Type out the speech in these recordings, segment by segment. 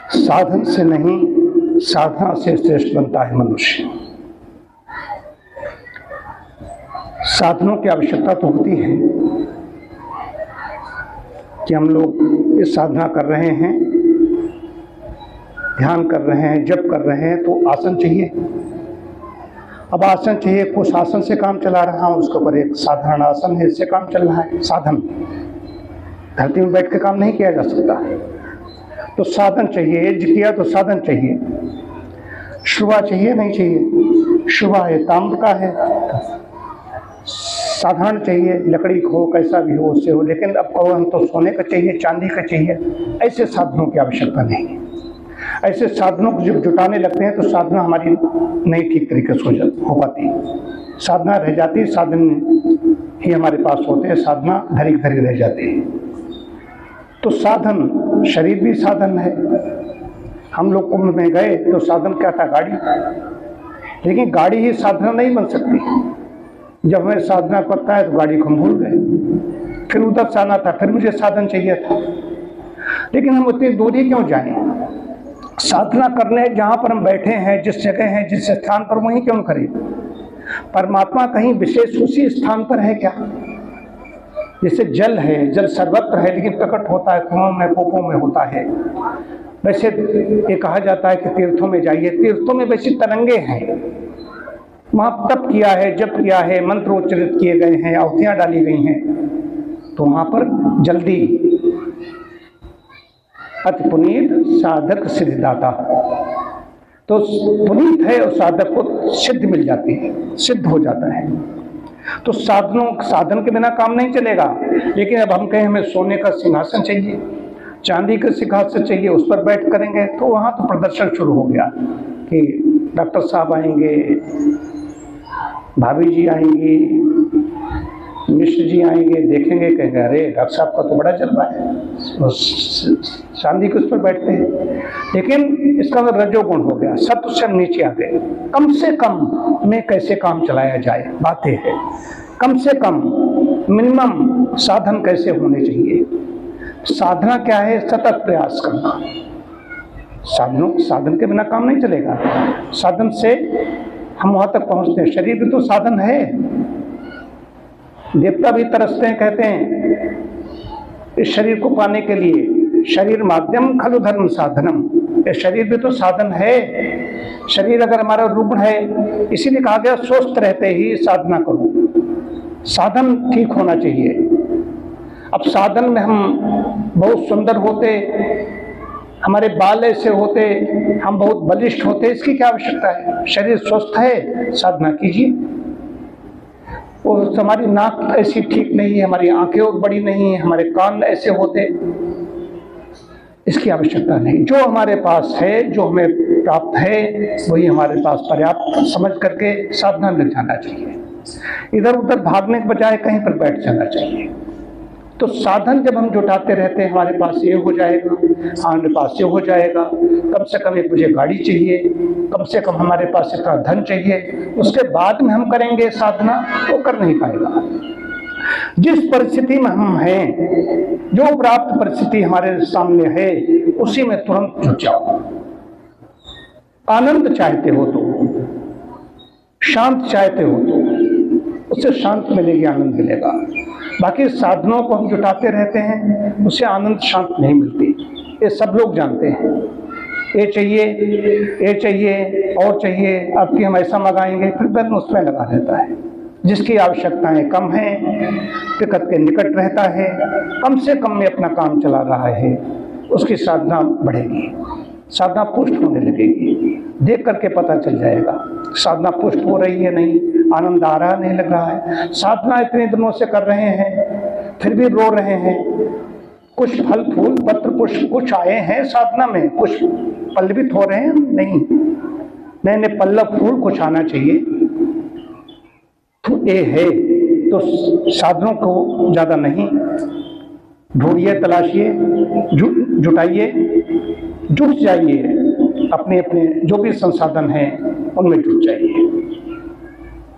साधन से नहीं, साधना से श्रेष्ठ बनता है मनुष्य। साधनों की आवश्यकता तो होती है कि हम लोग इस साधना कर रहे हैं, ध्यान कर रहे हैं, जप कर रहे हैं, तो आसन चाहिए। अब आसन चाहिए, कुछ आसन से काम चला रहा हूँ, उसके ऊपर एक साधारण आसन है, इससे काम चल रहा है। साधन, धरती में बैठ के काम नहीं किया जा सकता, तो साधन चाहिए। यज्ञ किया तो साधन चाहिए। शुभा चाहिए नहीं चाहिए? शुभा है, ताम्र का है, साधारण चाहिए, लकड़ी हो, कैसा भी हो, उससे हो। लेकिन अब कहो हम तो सोने का चाहिए, चांदी का चाहिए, ऐसे साधनों की आवश्यकता नहीं है। ऐसे साधनों को जब जुटाने लगते हैं तो साधना हमारी नहीं ठीक तरीके से हो पाती, साधना रह जाती, साधन ही हमारे पास होते हैं, साधना धरी धरी रह जाती है। तो साधन, शरीर भी साधन है। हम लोग कुंभ में गए तो साधन क्या था? गाड़ी। लेकिन गाड़ी ही साधना नहीं बन सकती। जब हमें साधना करता है तो गाड़ी को हम भूल गए, फिर उधर से आना था, फिर मुझे साधन चाहिए था। लेकिन हम उतनी दूरी क्यों जाएं? साधना करने जहाँ पर हम बैठे हैं, जिस जगह हैं, जिस स्थान पर, वहीं क्यों करें? परमात्मा कहीं विशेष उसी स्थान पर है क्या? जैसे जल है, जल सर्वत्र है, लेकिन प्रकट होता है कुओं में, कूपों में होता है। वैसे ये कहा जाता है कि तीर्थों में जाइए, तीर्थों में वैसी तरंगे हैं, वहाँ तप किया है, जप किया है, मंत्र उच्चारित किए गए हैं, आहुतियाँ डाली गई हैं, तो वहाँ पर जल्दी अति पुनीत साधक सिद्धिदाता, तो पुनीत है और साधक को सिद्ध मिल जाती है, सिद्ध हो जाता है। तो साधन के बिना काम नहीं चलेगा। लेकिन अब हम कहें हमें सोने का सिंहासन चाहिए, चांदी का सिंहासन चाहिए, उस पर बैठ करेंगे, तो वहाँ तो प्रदर्शन शुरू हो गया कि डॉक्टर साहब आएंगे, भाभी जी आएंगी, मिश्र जी आएंगे, देखेंगे, कहेंगे अरे डॉक्टर साहब का तो बड़ा चल रहा है, चांदी के उस पर बैठते हैं। लेकिन इसका तो रजोगुण हो गया, सत्व से नीचे आ गए। कम से कम में कैसे काम चलाया जाए, बातें है। कम से कम मिनिमम साधन कैसे होने चाहिए। साधना क्या है? सतत प्रयास करना। साधन के बिना काम नहीं चलेगा। साधन से हम वहां तक पहुंचते हैं। शरीर भी तो साधन है। देवता भी तरसते हैं, कहते हैं इस शरीर को पाने के लिए, शरीर माध्यम खलु धर्म साधनम, ये शरीर भी तो साधन है। शरीर अगर हमारा रुग्ण है, इसीलिए कहा गया स्वस्थ रहते ही साधना करो। साधन ठीक होना चाहिए। अब साधन में हम बहुत सुंदर होते, हमारे बाल ऐसे होते, हम बहुत बलिष्ठ होते, इसकी क्या आवश्यकता है? शरीर स्वस्थ है, साधना कीजिए। और हमारी नाक ऐसी ठीक नहीं है, हमारी आंखें और बड़ी नहीं है, हमारे कान ऐसे होते, इसकी आवश्यकता नहीं। जो हमारे पास है, जो हमें प्राप्त है, वही हमारे पास पर्याप्त समझ करके साधना लग जाना चाहिए। इधर उधर भागने के बजाय कहीं पर बैठ जाना चाहिए। तो साधन जब हम जुटाते रहते हैं, हमारे पास ये हो जाएगा, हमारे पास ये हो जाएगा, कम से कम एक मुझे गाड़ी चाहिए, कम से कम हमारे पास इतना धन चाहिए, उसके बाद में हम करेंगे साधना, वो कर नहीं पाएगा। जिस परिस्थिति में हम हैं, जो प्राप्त परिस्थिति हमारे सामने है, उसी में तुरंत जुट जाओ। आनंद चाहते हो तो, शांत चाहते हो तो, उससे शांत मिलेगी, आनंद मिलेगा। बाकी साधनों को हम जुटाते रहते हैं, उससे आनंद शांत नहीं मिलती, ये सब लोग जानते हैं। ये चाहिए, ये चाहिए, और चाहिए, अब कि हम ऐसा मंगाएंगे, फिर बन उसमें लगा रहता है। जिसकी आवश्यकताएं कम हैं, टिकट के निकट रहता है, कम से कम में अपना काम चला रहा है, उसकी साधना बढ़ेगी, साधना पुष्ट होने लगेगी। देख करके पता चल जाएगा साधना पुष्ट हो रही है नहीं, आनंद आ रहा नहीं लग रहा है। साधना इतने दिनों से कर रहे हैं, फिर भी रो रहे हैं। कुछ फल फूल पत्र पुष्प कुछ आए हैं साधना में, कुछ पल्लवित हो रहे हैं नहीं, नए नए पल्लव फूल कुछ आना चाहिए। तो ये है, तो साधनों को ज्यादा नहीं ढूंढिए, तलाशिए, जुटाइए, जुट जाइए, अपने अपने जो भी संसाधन हैं उनमें जुट जाइए।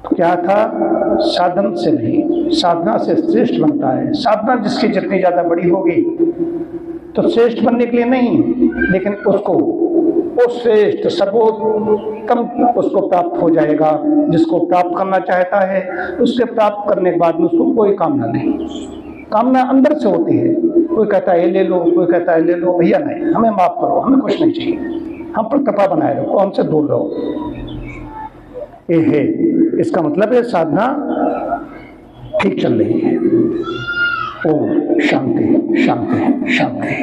तो क्या था? साधन से नहीं, साधना से श्रेष्ठ बनता है। साधना जिसकी जितनी ज्यादा बड़ी होगी, तो श्रेष्ठ बनने के लिए नहीं, लेकिन उसको वो श्रेष्ठ सर्वोत्तम उसको प्राप्त हो जाएगा जिसको प्राप्त करना चाहता है। उसके प्राप्त करने के बाद में उसको कोई कामना नहीं, कामना अंदर से होती है। कोई कहता है ये ले लो, कोई कहता है ले लो, भैया नहीं, हमें माफ करो, हमें कुछ नहीं चाहिए, हम पर कृपा बनाए रखो, हमसे दूर रहो। ये है, इसका मतलब है साधना ठीक चल रही है। ओम शांति शांति शांति।